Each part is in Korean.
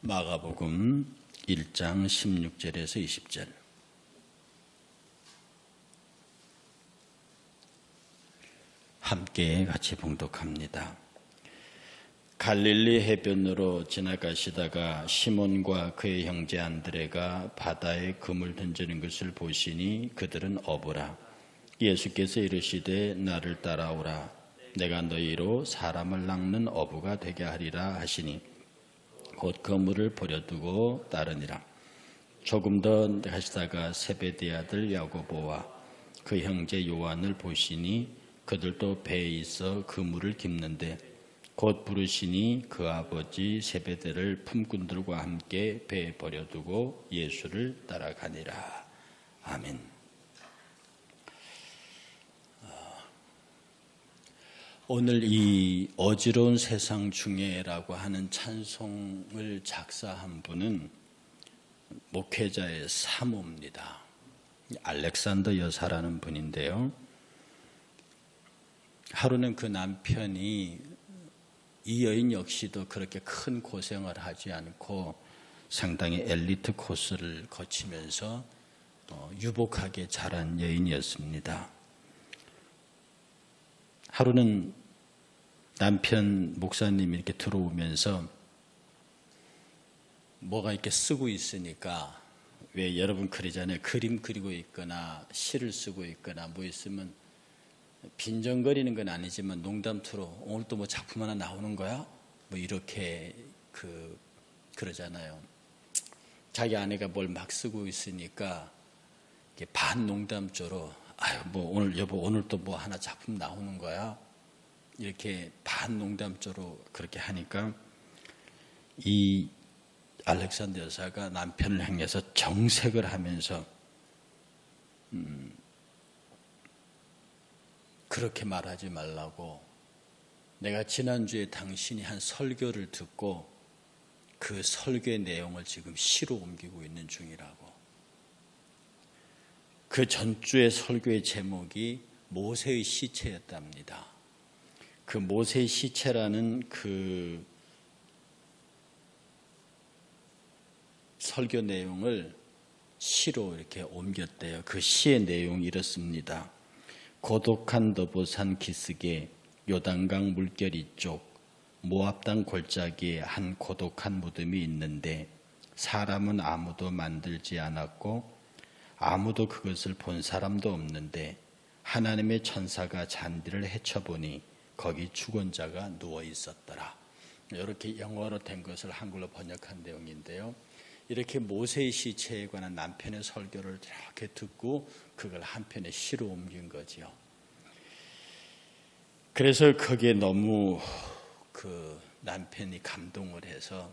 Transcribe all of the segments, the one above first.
마가복음 1장 16절에서 20절. 함께 같이 봉독합니다. 갈릴리 해변으로 지나가시다가 시몬과 그의 형제 안드레가 바다에 금을 던지는 것을 보시니 그들은 어부라. 예수께서 이르시되 나를 따라오라. 내가 너희로 사람을 낚는 어부가 되게 하리라 하시니 곧 그물을 버려두고 따르니라. 조금 더 가시다가 세베대 아들 야고보와 그 형제 요한을 보시니 그들도 배에 있어 그물을 깁는데 곧 부르시니 그 아버지 세베대를 품꾼들과 함께 배에 버려두고 예수를 따라가니라. 아멘. 오늘 이 어지러운 세상 중에라고 하는 찬송을 작사한 분은 목회자의 사모입니다. 알렉산더 여사라는 분인데요. 하루는 그 남편이 이 여인 역시도 그렇게 큰 고생을 하지 않고 상당히 엘리트 코스를 거치면서 유복하게 자란 여인이었습니다. 하루는 남편 목사님이 이렇게 들어오면서 뭐가 이렇게 쓰고 있으니까, 왜 여러분 그러잖아요. 그림 그리고 있거나 시를 쓰고 있거나 뭐 있으면 빈정거리는 건 아니지만 농담투로 오늘 또 뭐 작품 하나 나오는 거야? 뭐 이렇게 그러잖아요. 자기 아내가 뭘 막 쓰고 있으니까 반 농담조로 아유 뭐 오늘 여보 오늘 또 뭐 하나 작품 나오는 거야? 이렇게 반 농담조로 그렇게 하니까 이 알렉산더 여사가 남편을 향해서 정색을 하면서 그렇게 말하지 말라고, 내가 지난주에 당신이 한 설교를 듣고 그 설교의 내용을 지금 시로 옮기고 있는 중이라고. 그 전주의 설교의 제목이 모세의 시체였답니다. 그 모세의 시체라는 그 설교 내용을 시로 이렇게 옮겼대요. 그 시의 내용이 이렇습니다. 고독한 너보산 기슭에 요단강 물결 이쪽 모압 땅 골짜기에 한 고독한 무덤이 있는데 사람은 아무도 만들지 않았고 아무도 그것을 본 사람도 없는데 하나님의 천사가 잔디를 헤쳐보니 거기 죽은 자가 누워 있었더라. 이렇게 영어로 된 것을 한글로 번역한 내용인데요. 이렇게 모세의 시체에 관한 남편의 설교를 이렇게 듣고 그걸 한편의 시로 옮긴 거지요. 그래서 거기에 너무 그 남편이 감동을 해서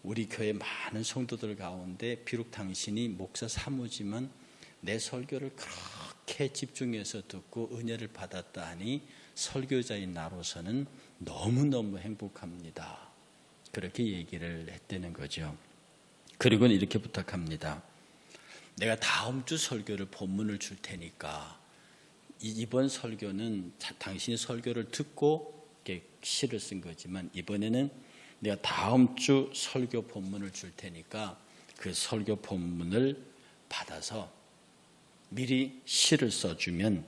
우리 교회 많은 성도들 가운데 비록 당신이 목사 사모지만 내 설교를 그렇게 집중해서 듣고 은혜를 받았다 하니 설교자인 나로서는 너무너무 행복합니다. 그렇게 얘기를 했다는 거죠. 그리고는 이렇게 부탁합니다. 내가 다음 주 설교를 본문을 줄 테니까 이번 설교는 당신이 설교를 듣고 이렇게 시를 쓴 거지만 이번에는 내가 다음 주 설교 본문을 줄 테니까 그 설교 본문을 받아서 미리 시를 써주면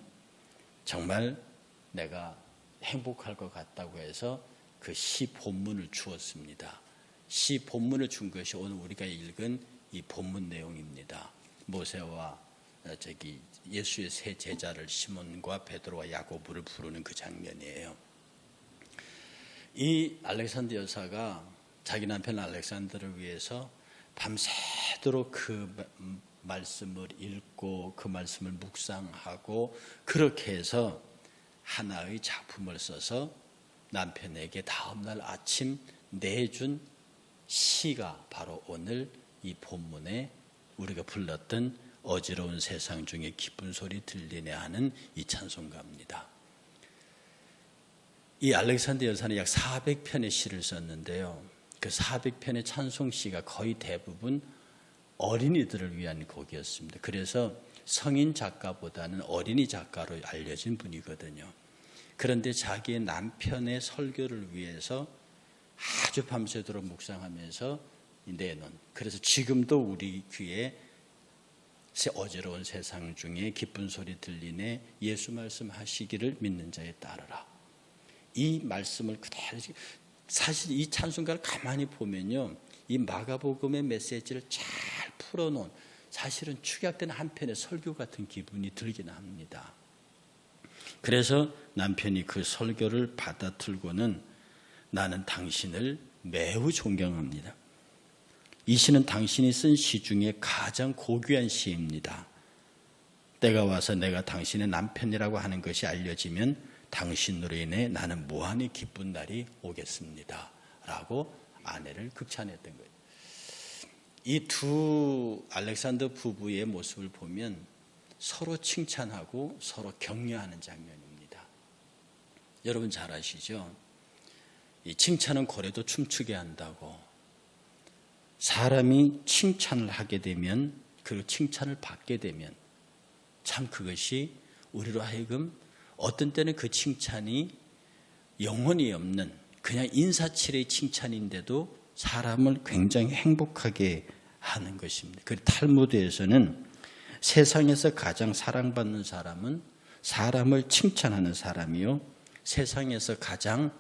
정말 내가 행복할 것 같다고 해서 그 시 본문을 주었습니다. 시 본문을 준 것이 오늘 우리가 읽은 이 본문 내용입니다. 모세와 예수의 세 제자를 시몬과 베드로와 야고보를 부르는 그 장면이에요. 이 알렉산더 여사가 자기 남편 알렉산더를 위해서 밤새도록 그 말씀을 읽고 그 말씀을 묵상하고 그렇게 해서 하나의 작품을 써서 남편에게 다음날 아침 내준 시가 바로 오늘 이 본문에 우리가 불렀던 어지러운 세상 중에 기쁜 소리 들리네 하는 이 찬송가입니다. 이 알렉산더 여사는 약 400편의 시를 썼는데요. 그 400편의 찬송시가 거의 대부분 어린이들을 위한 곡이었습니다. 그래서 성인 작가보다는 어린이 작가로 알려진 분이거든요. 그런데 자기의 남편의 설교를 위해서 아주 밤새도록 묵상하면서 내놓은, 그래서 지금도 우리 귀에 어지러운 세상 중에 기쁜 소리 들리네 예수 말씀하시기를 믿는 자에 따르라. 이 말씀을 그대로, 사실 이 찬송가를 가만히 보면요, 이 마가복음의 메시지를 잘 풀어놓은, 사실은 축약된 한 편의 설교 같은 기분이 들긴 합니다. 그래서 남편이 그 설교를 받아들고는 나는 당신을 매우 존경합니다. 이 시는 당신이 쓴 시 중에 가장 고귀한 시입니다. 때가 와서 내가 당신의 남편이라고 하는 것이 알려지면 당신으로 인해 나는 무한히 기쁜 날이 오겠습니다. 라고 아내를 극찬했던 거예요. 이 두 알렉산더 부부의 모습을 보면 서로 칭찬하고 서로 격려하는 장면입니다. 여러분 잘 아시죠? 이 칭찬은 고래도 춤추게 한다고. 사람이 칭찬을 하게 되면, 그리고 칭찬을 받게 되면 참 그것이 우리로 하여금 어떤 때는 그 칭찬이 영혼이 없는 그냥 인사치레의 칭찬인데도 사람을 굉장히 행복하게 하는 것입니다. 그 탈무드에서는 세상에서 가장 사랑받는 사람은 사람을 칭찬하는 사람이요, 세상에서 가장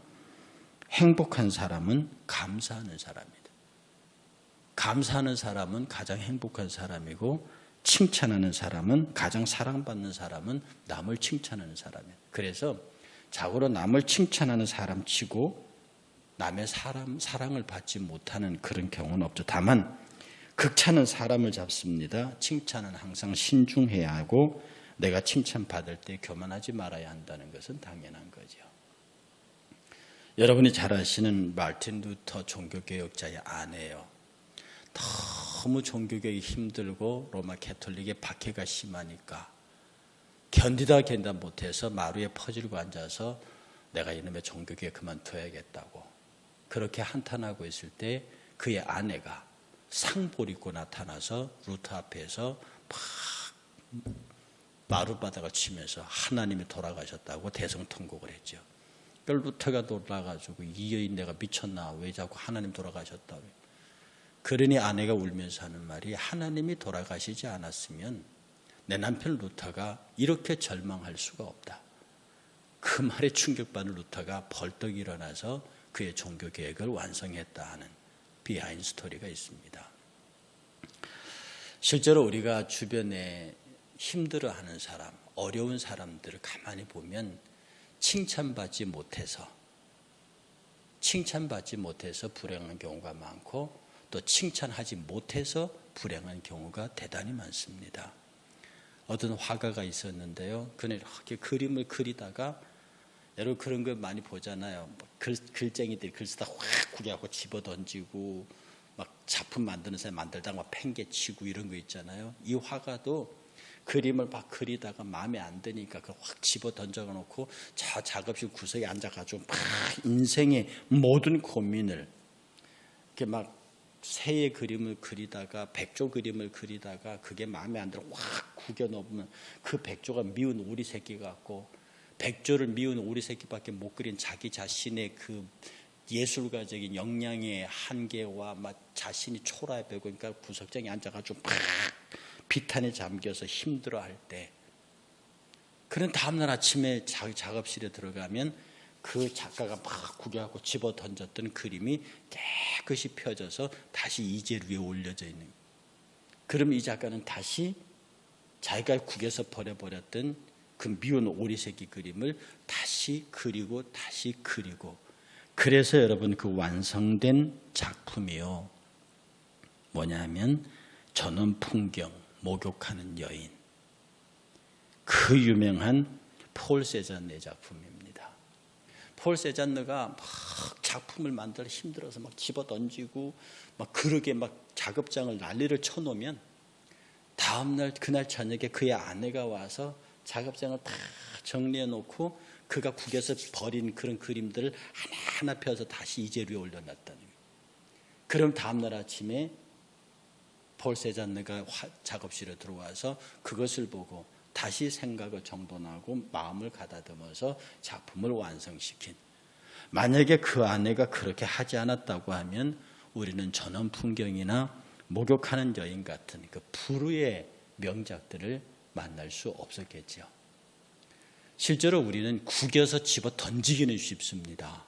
행복한 사람은 감사하는 사람입니다. 감사하는 사람은 가장 행복한 사람이고, 칭찬하는 사람은, 가장 사랑받는 사람은 남을 칭찬하는 사람이에요. 그래서 자고로 남을 칭찬하는 사람 치고 남의 사랑을 받지 못하는 그런 경우는 없죠. 다만 극찬은 사람을 잡습니다. 칭찬은 항상 신중해야 하고, 내가 칭찬받을 때 교만하지 말아야 한다는 것은 당연한 거죠. 여러분이 잘 아시는 마틴 루터 종교개혁자의 아내예요. 너무 종교개혁이 힘들고 로마 캐톨릭의 박해가 심하니까 견디다 못해서 마루에 퍼질고 앉아서 내가 이놈의 종교개혁 그만둬야겠다고 그렇게 한탄하고 있을 때 그의 아내가 상복 입고 나타나서 루터 앞에서 막 마룻바닥을 치면서 하나님이 돌아가셨다고 대성통곡을 했죠. 그러니까 루터가 놀라가지고 이 여인 내가 미쳤나, 왜 자꾸 하나님 돌아가셨다고. 그러니 아내가 울면서 하는 말이, 하나님이 돌아가시지 않았으면 내 남편 루터가 이렇게 절망할 수가 없다. 그 말에 충격받은 루터가 벌떡 일어나서 그의 종교개혁을 완성했다 하는 비하인드 스토리가 있습니다. 실제로 우리가 주변에 힘들어하는 사람, 어려운 사람들을 가만히 보면 칭찬받지 못해서 불행한 경우가 많고, 또 칭찬하지 못해서 불행한 경우가 대단히 많습니다. 어떤 화가가 있었는데요. 그는 이렇게 그림을 그리다가, 여러분 그런 거 많이 보잖아요. 글쟁이들이 글 쓰다 확 구겨갖고 집어던지고 막 작품 만드는 사람 만들다가 막 팽개치고 이런 거 있잖아요. 이 화가도 그림을 막 그리다가 마음에 안 드니까 그걸 확 집어 던져놓고 저 작업실 구석에 앉아가지고 막 인생의 모든 고민을 이렇게 막 새의 그림을 그리다가 백조 그림을 그리다가 그게 마음에 안 들어 확 구겨 놓으면 그 백조가 미운 오리 새끼 같고, 백조를 미운 오리 새끼밖에 못 그린 자기 자신의 그 예술가적인 역량의 한계와 막 자신이 초라해보고, 그러니까 구석장에 앉아가지고 막 비탄에 잠겨서 힘들어할 때, 그런 다음날 아침에 작업실에 들어가면 그 작가가 막 구겨갖고 집어 던졌던 그림이 깨끗이 펴져서 다시 이젤 위에 올려져 있는 거예요. 그럼 이 작가는 다시 자기가 구겨서 버려버렸던 그 미운 오리새끼 그림을 다시 그리고 다시 그리고, 그래서 여러분 그 완성된 작품이요, 뭐냐면 전원 풍경, 목욕하는 여인, 그 유명한 폴 세잔네 작품입니다. 폴 세잔느가 막 작품을 만들어 힘들어서 막 집어 던지고 막 그러게 막 작업장을 난리를 쳐놓으면 다음날 그날 저녁에 그의 아내가 와서 작업장을 다 정리해 놓고 그가 구겨서 버린 그런 그림들을 하나하나 펴서 다시 이젤 위에 올려놨다는 거예요. 그럼 다음날 아침에 폴 세잔느가 작업실에 들어와서 그것을 보고 다시 생각을 정돈하고 마음을 가다듬어서 작품을 완성시킨, 만약에 그 아내가 그렇게 하지 않았다고 하면 우리는 전원 풍경이나 목욕하는 여인 같은 그 불후의 명작들을 만날 수 없었겠죠. 실제로 우리는 구겨서 집어 던지기는 쉽습니다.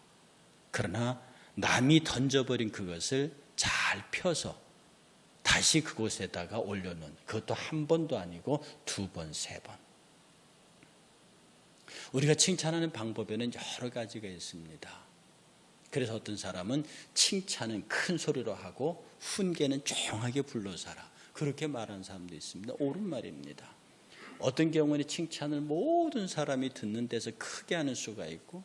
그러나 남이 던져버린 그것을 잘 펴서 다시 그곳에다가 올려놓은, 그것도 한 번도 아니고 2번, 3번. 우리가 칭찬하는 방법에는 여러 가지가 있습니다. 그래서 어떤 사람은 칭찬은 큰 소리로 하고 훈계는 조용하게 불러서라, 그렇게 말하는 사람도 있습니다. 옳은 말입니다. 어떤 경우는 칭찬을 모든 사람이 듣는 데서 크게 하는 수가 있고,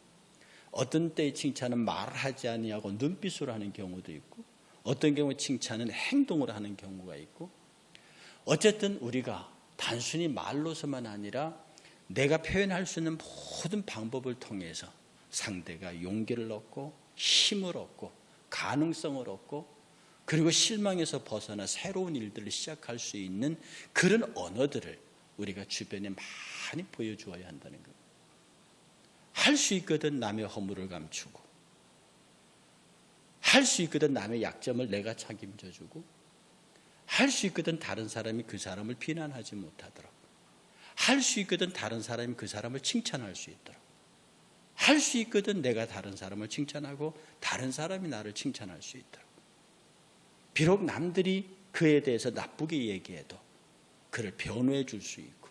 어떤 때의 칭찬은 말하지 아니하고 눈빛으로 하는 경우도 있고, 어떤 경우 칭찬은 행동으로 하는 경우가 있고, 어쨌든 우리가 단순히 말로서만 아니라 내가 표현할 수 있는 모든 방법을 통해서 상대가 용기를 얻고 힘을 얻고 가능성을 얻고, 그리고 실망에서 벗어나 새로운 일들을 시작할 수 있는 그런 언어들을 우리가 주변에 많이 보여주어야 한다는 겁니다. 할 수 있거든 남의 허물을 감추고, 할 수 있거든 남의 약점을 내가 책임져주고, 할 수 있거든 다른 사람이 그 사람을 비난하지 못하도록, 할 수 있거든 다른 사람이 그 사람을 칭찬할 수 있도록, 할 수 있거든 내가 다른 사람을 칭찬하고 다른 사람이 나를 칭찬할 수 있도록. 비록 남들이 그에 대해서 나쁘게 얘기해도 그를 변호해 줄 수 있고,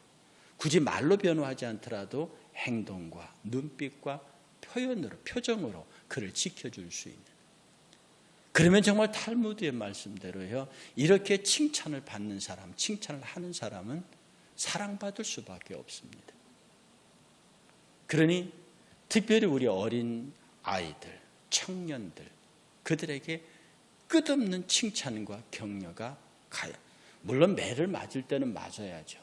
굳이 말로 변호하지 않더라도 행동과 눈빛과 표현으로, 표정으로 그를 지켜줄 수 있는, 그러면 정말 탈무드의 말씀대로요, 이렇게 칭찬을 받는 사람, 칭찬을 하는 사람은 사랑받을 수밖에 없습니다. 그러니 특별히 우리 어린 아이들, 청년들, 그들에게 끝없는 칭찬과 격려가 가요. 물론 매를 맞을 때는 맞아야죠.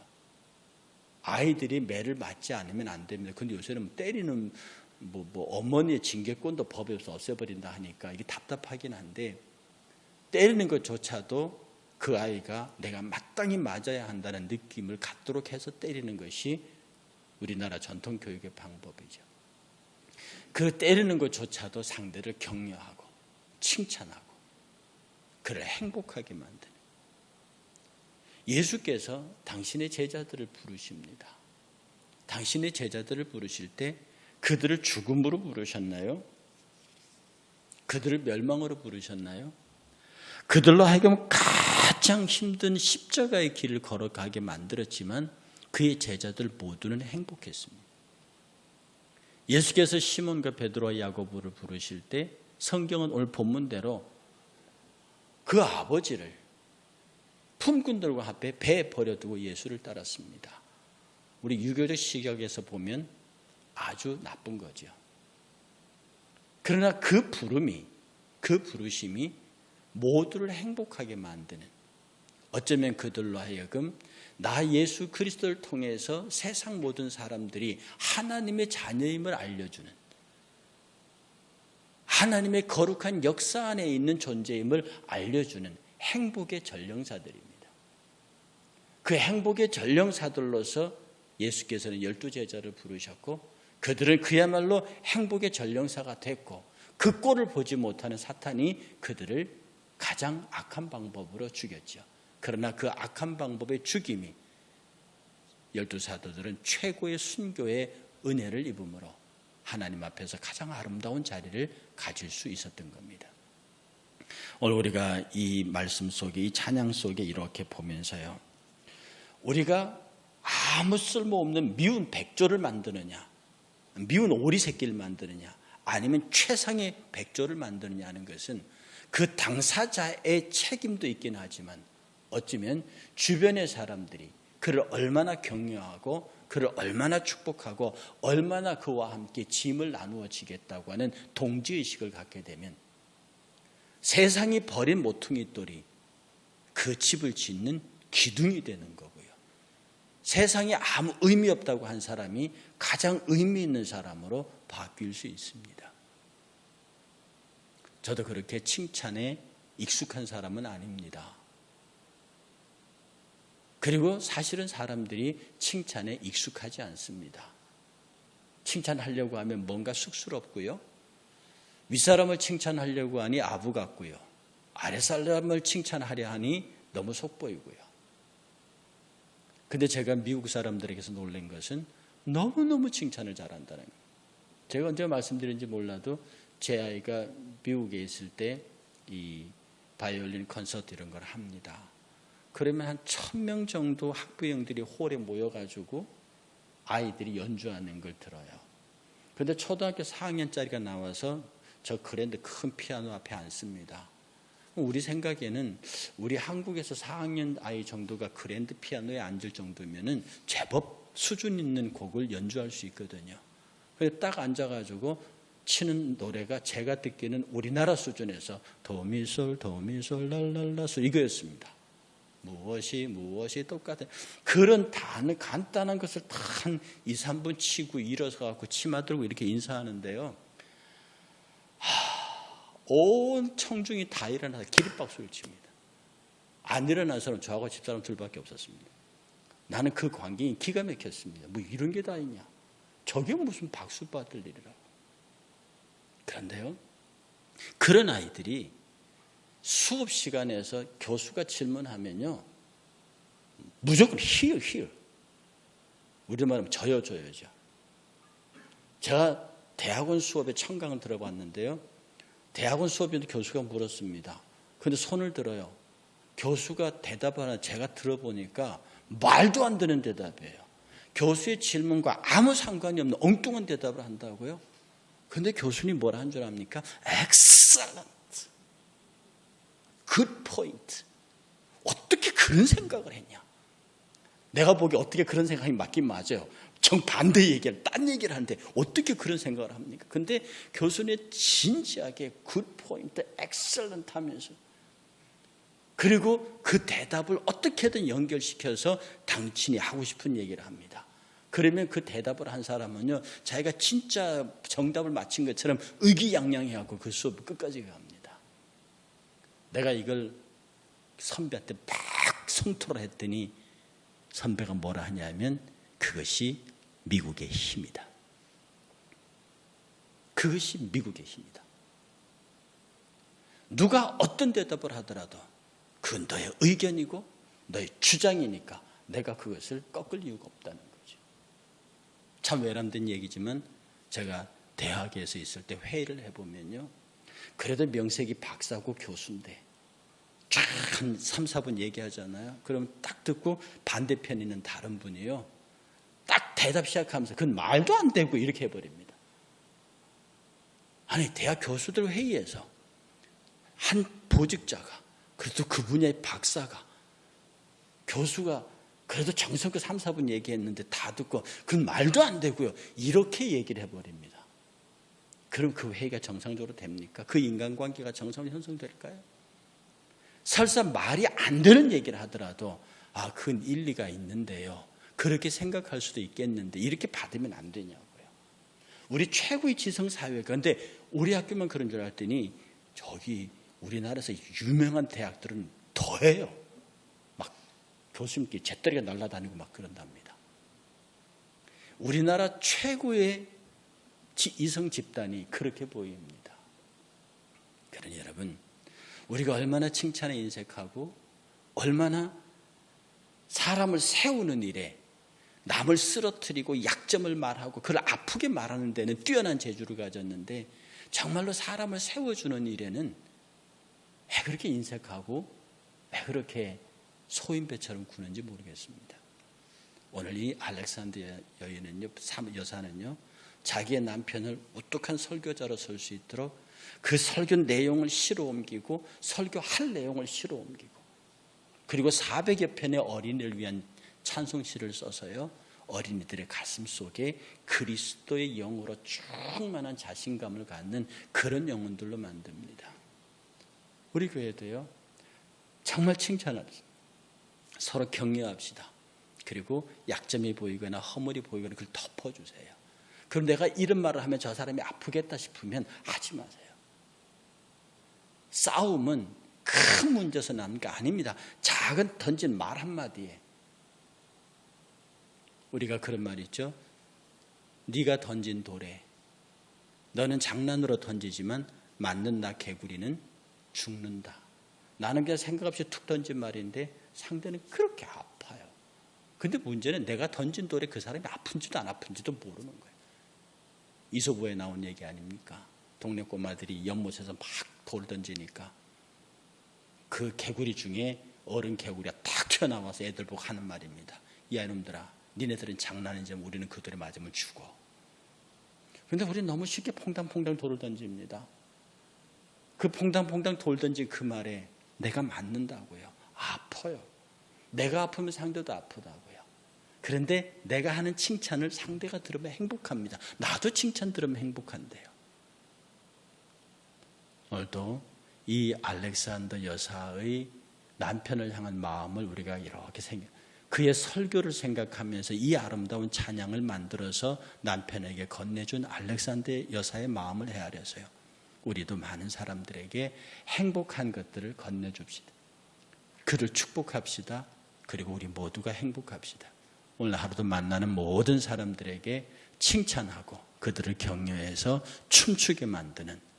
아이들이 매를 맞지 않으면 안 됩니다. 근데 요새는 때리는 어머니의 징계권도 법에서 없애버린다 하니까 이게 답답하긴 한데, 때리는 것조차도 그 아이가 내가 마땅히 맞아야 한다는 느낌을 갖도록 해서 때리는 것이 우리나라 전통 교육의 방법이죠. 그 때리는 것조차도 상대를 격려하고 칭찬하고 그를 행복하게 만드는, 예수께서 당신의 제자들을 부르십니다. 당신의 제자들을 부르실 때 그들을 죽음으로 부르셨나요? 그들을 멸망으로 부르셨나요? 그들로 하여금 가장 힘든 십자가의 길을 걸어가게 만들었지만 그의 제자들 모두는 행복했습니다. 예수께서 시몬과 베드로와 야고보를 부르실 때 성경은 오늘 본문대로 그 아버지를 품꾼들과 합해 배에 버려두고 예수를 따랐습니다. 우리 유교적 시각에서 보면 아주 나쁜 거죠. 그러나 그 부르심이 모두를 행복하게 만드는, 어쩌면 그들로 하여금 나 예수 그리스도를 통해서 세상 모든 사람들이 하나님의 자녀임을 알려주는, 하나님의 거룩한 역사 안에 있는 존재임을 알려주는 행복의 전령사들입니다. 그 행복의 전령사들로서 예수께서는 12제자를 부르셨고, 그들은 그야말로 행복의 전령사가 됐고, 그 꼴을 보지 못하는 사탄이 그들을 가장 악한 방법으로 죽였죠. 그러나 그 악한 방법의 죽임이 12사도들은 최고의 순교의 은혜를 입음으로 하나님 앞에서 가장 아름다운 자리를 가질 수 있었던 겁니다. 오늘 우리가 이 말씀 속에, 이 찬양 속에 이렇게 보면서요, 우리가 아무 쓸모없는 미운 백조를 만드느냐, 미운 오리 새끼를 만드느냐, 아니면 최상의 백조를 만드느냐 하는 것은 그 당사자의 책임도 있긴 하지만, 어쩌면 주변의 사람들이 그를 얼마나 격려하고 그를 얼마나 축복하고 얼마나 그와 함께 짐을 나누어 지겠다고 하는 동지의식을 갖게 되면 세상이 버린 모퉁이돌이 그 집을 짓는 기둥이 되는 거고요. 세상에 아무 의미 없다고 한 사람이 가장 의미 있는 사람으로 바뀔 수 있습니다. 저도 그렇게 칭찬에 익숙한 사람은 아닙니다. 그리고 사실은 사람들이 칭찬에 익숙하지 않습니다. 칭찬하려고 하면 뭔가 쑥스럽고요, 윗사람을 칭찬하려고 하니 아부 같고요. 아랫사람을 칭찬하려 하니 너무 속보이고요. 근데 제가 미국 사람들에게서 놀란 것은 너무너무 칭찬을 잘한다는 거예요. 제가 언제 말씀드린지 몰라도 제 아이가 미국에 있을 때 이 바이올린 콘서트 이런 걸 합니다. 그러면 한 1000명 정도 학부형들이 홀에 모여가지고 아이들이 연주하는 걸 들어요. 그런데 초등학교 4학년짜리가 나와서 저 그랜드 큰 피아노 앞에 앉습니다. 우리 생각에는 우리 한국에서 4학년 아이 정도가 그랜드 피아노에 앉을 정도면은 제법 수준 있는 곡을 연주할 수 있거든요. 그래서 딱 앉아가지고 치는 노래가 제가 듣기에는 우리나라 수준에서 도미솔 도미솔 랄랄라솔 이거였습니다. 무엇이 똑같은 그런 간단한 것을 다 한 2, 3분 치고 일어서 갖고 치마 들고 이렇게 인사하는데요. 온 청중이 다 일어나서 기립박수를 칩니다. 안 일어난 사람은 저하고 집사람 둘밖에 없었습니다. 나는 그 광경이 기가 막혔습니다. 뭐 이런 게 다 있냐. 저게 무슨 박수 받을 일이라고. 그런데요, 그런 아이들이 수업 시간에서 교수가 질문하면요, 무조건 here. 우리 말하면 저요죠. 제가 대학원 수업에 청강을 들어봤는데요, 대학원 수업에도 교수가 물었습니다. 그런데 손을 들어요. 교수가 대답하나 제가 들어보니까 말도 안 되는 대답이에요. 교수의 질문과 아무 상관이 없는 엉뚱한 대답을 한다고요. 그런데 교수님 뭐라 한 줄 압니까? Excellent, good point. 어떻게 그런 생각을 했냐. 내가 보기에 어떻게 그런 생각이 맞긴 맞아요. 정반대 얘기를, 딴 얘기를 하는데 어떻게 그런 생각을 합니까? 근데 교수님 진지하게 good point, excellent 하면서, 그리고 그 대답을 어떻게든 연결시켜서 당신이 하고 싶은 얘기를 합니다. 그러면 그 대답을 한 사람은요, 자기가 진짜 정답을 맞힌 것처럼 의기양양해하고 그 수업을 끝까지 갑니다. 내가 이걸 선배한테 막 성토를 했더니 선배가 뭐라 하냐면 그것이 미국의 힘이다. 그것이 미국의 힘이다. 누가 어떤 대답을 하더라도 그건 너의 의견이고 너의 주장이니까 내가 그것을 꺾을 이유가 없다는 거죠. 참 외람된 얘기지만 제가 대학에서 있을 때 회의를 해보면요, 그래도 명색이 박사고 교수인데 쫙 한 3, 4분 얘기하잖아요. 그럼 딱 듣고 반대편에 있는 다른 분이요, 딱 대답 시작하면서 그건 말도 안 되고 이렇게 해버립니다. 아니, 대학 교수들 회의에서 한 보직자가, 그래도 그 분야의 박사가, 교수가 그래도 정성껏 3, 4분 얘기했는데 다 듣고 그건 말도 안 되고요, 이렇게 얘기를 해버립니다. 그럼 그 회의가 정상적으로 됩니까? 그 인간관계가 정상적으로 형성될까요? 설사 말이 안 되는 얘기를 하더라도 그건 일리가 있는데요, 그렇게 생각할 수도 있겠는데 이렇게 받으면 안 되냐고요. 우리 최고의 지성사회가, 그런데 우리 학교만 그런 줄 알았더니 저기 우리나라에서 유명한 대학들은 더해요. 막 교수님끼리 재떨이가 날아다니고 막 그런답니다. 우리나라 최고의 이성 집단이 그렇게 보입니다. 그러니 여러분, 우리가 얼마나 칭찬에 인색하고 얼마나 사람을 세우는 일에 남을 쓰러뜨리고 약점을 말하고 그걸 아프게 말하는 데는 뛰어난 재주를 가졌는데 정말로 사람을 세워주는 일에는 왜 그렇게 인색하고 왜 그렇게 소인배처럼 구는지 모르겠습니다. 오늘 이 알렉산드 여사는요, 자기의 남편을 우뚝한 설교자로 설 수 있도록 그 설교 내용을 시로 옮기고 설교할 내용을 시로 옮기고, 그리고 400여 편의 어린이를 위한 찬송시를 써서요, 어린이들의 가슴 속에 그리스도의 영으로 충만한 자신감을 갖는 그런 영혼들로 만듭니다. 우리 교회도요, 정말 칭찬합시다. 서로 격려합시다. 그리고 약점이 보이거나 허물이 보이거나 그걸 덮어주세요. 그럼 내가 이런 말을 하면 저 사람이 아프겠다 싶으면 하지 마세요. 싸움은 큰 문제에서 나는 게 아닙니다. 작은 던진 말 한마디에. 우리가 그런 말 있죠. 네가 던진 돌에 너는 장난으로 던지지만 맞는다 개구리는 죽는다. 나는 그냥 생각 없이 툭 던진 말인데 상대는 그렇게 아파요. 근데 문제는 내가 던진 돌에 그 사람이 아픈지도 안 아픈지도 모르는 거예요. 이소부에 나온 얘기 아닙니까? 동네 꼬마들이 연못에서 막 돌 던지니까 그 개구리 중에 어른 개구리가 탁 튀어나와서 애들 보고 하는 말입니다. 야 이놈들아, 니네들은 장난인지 우리는 그 돌에 맞으면 죽어. 그런데 우리는 너무 쉽게 퐁당퐁당 돌을 던집니다. 그 퐁당퐁당 돌 던진 그 말에 내가 맞는다고요. 아파요. 내가 아프면 상대도 아프다고요. 그런데 내가 하는 칭찬을 상대가 들으면 행복합니다. 나도 칭찬 들으면 행복한데요. 오늘도 이 알렉산더 여사의 남편을 향한 마음을 우리가 이렇게 그의 설교를 생각하면서 이 아름다운 찬양을 만들어서 남편에게 건네준 알렉산더 여사의 마음을 헤아려서요. 우리도 많은 사람들에게 행복한 것들을 건네줍시다. 그를 축복합시다. 그리고 우리 모두가 행복합시다. 오늘 하루도 만나는 모든 사람들에게 칭찬하고 그들을 격려해서 춤추게 만드는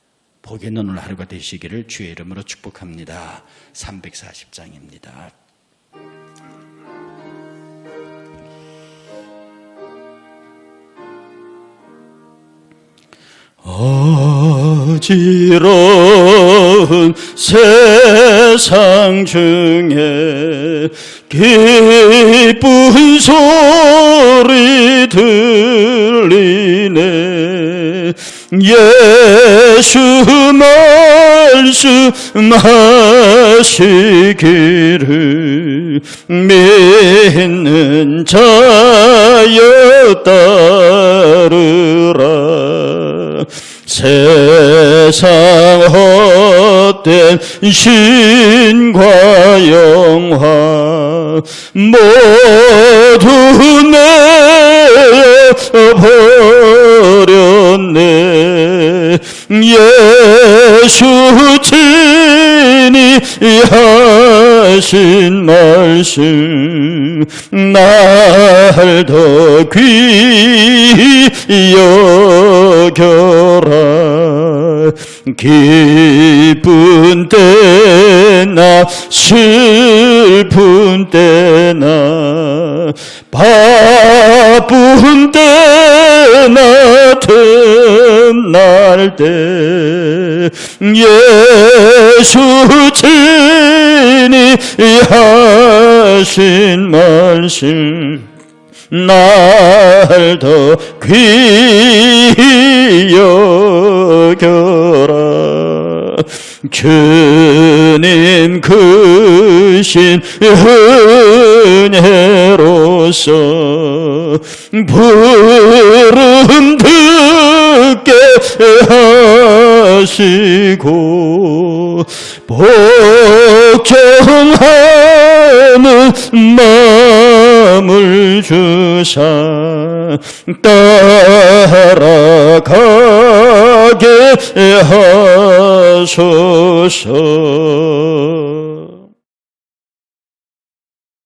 복이 있는 오늘 하루가 되시기를 주의 이름으로 축복합니다. 340장입니다. 어지러운 세상 중에 기쁜 소리 들리네. 예수 말씀하시기를 믿는 자여 따르라. 세상 헛된 신과 영화 모두 내버렸네. 예수 친히 하신 말씀 날 더 귀히 여겨라. 기쁜 때나 슬픈 때나 바쁜 때나 틈날 때 예수 친히 하신 말씀 날 더 귀히 여겨라. 주님 크신 은혜로서 부름 듣게 하시고 복종하는 마음을 주사 따라가게 하소서. 说说